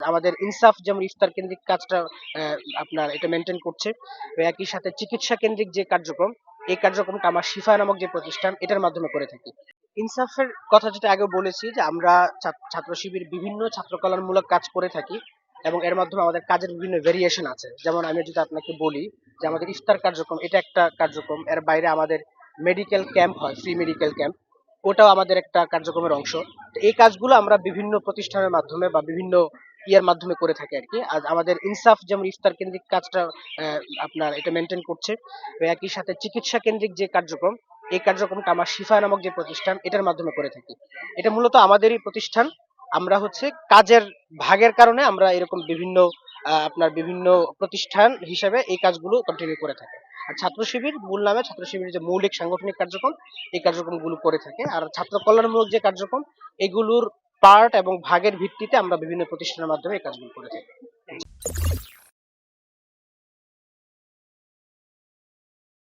আমাদের ইনসাফ যেমন ইফতার কেন্দ্রিক কাজটা আপনার এটা মেনটেন করছে। তো একই সাথে চিকিৎসা কেন্দ্রিক যে কার্যক্রম, এই কার্যক্রমটা আমার শিফা নামক যে প্রতিষ্ঠান এটার মাধ্যমে করে থাকি। ইনসাফের কথা যেটা আগে বলেছি যে আমরা ছাত্র শিবির বিভিন্ন ছাত্র কল্যাণমূলক কাজ করে থাকি এবং এর মাধ্যমে আমাদের কাজের বিভিন্ন ভেরিয়েশন আছে। যেমন আমি যদি আপনাকে বলি যে আমাদের ইফতার কার্যক্রম এটা একটা কার্যক্রম, এর বাইরে আমাদের মেডিকেল ক্যাম্প হয়, ফ্রি মেডিকেল ক্যাম্প, ওটাও আমাদের একটা কার্যক্রমের অংশ। তো এই কাজগুলো আমরা বিভিন্ন প্রতিষ্ঠানের মাধ্যমে বা বিভিন্ন ইয়ার মাধ্যমে করে থাকি আর কি। আর আমাদের ইনসাফ যেমন ইফতার কেন্দ্রিক কাজটা আপনার এটা মেনটেন করছে। তো একই সাথে চিকিৎসা কেন্দ্রিক যে কার্যক্রম, এই কার্যক্রমটা আমার শিফা নামক যে প্রতিষ্ঠান এটার মাধ্যমে করে থাকি। এটা মূলত আমাদেরই প্রতিষ্ঠান। আমরা হচ্ছে কাজের ভাগের কারণে আমরা এরকম বিভিন্ন আপনার বিভিন্ন প্রতিষ্ঠান হিসেবে এই কাজগুলো কন্টিনিউ করে থাকি। আর ছাত্র শিবির মূল নামে ছাত্র শিবিরের যে মৌলিক সাংগঠনিক কার্যক্রম, এই কার্যক্রমগুলো করে থাকে। আর ছাত্র কল্যাণমূলক যে কার্যক্রম, এগুলোর পার্ট এবং ভাগের ভিত্তিতে আমরা বিভিন্ন প্রতিষ্ঠানের মাধ্যমে এই কাজগুলো করে থাকি।